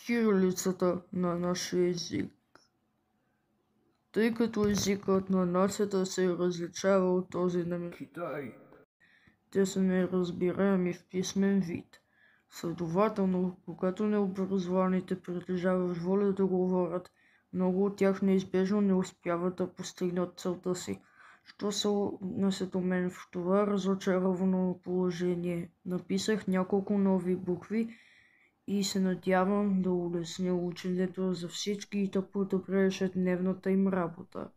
Кирилицата на нашия език. Тъй като езикът на нацията се различава от този на Китай, те са неразбираеми в писмен вид. Следователно, когато необразованите притежават воля да говорят, много от тях неизбежно не успяват да постигнат целта си. Що се отнася до мен в това разочаровано положение, написах няколко нови букви и се надявам да улесня ученето за всички и да подобря ежедневната им работа.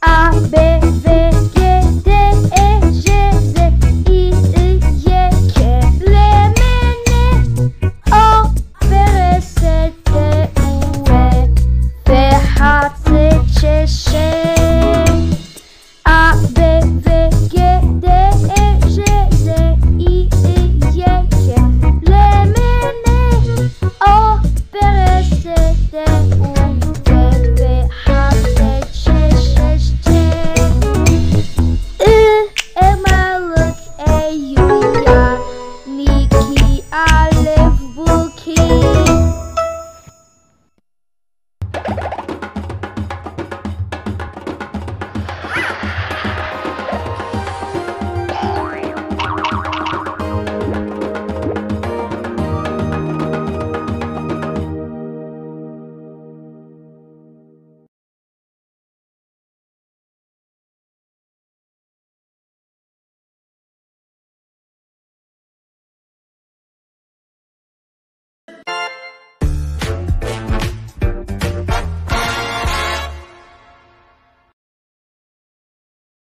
A, B, V,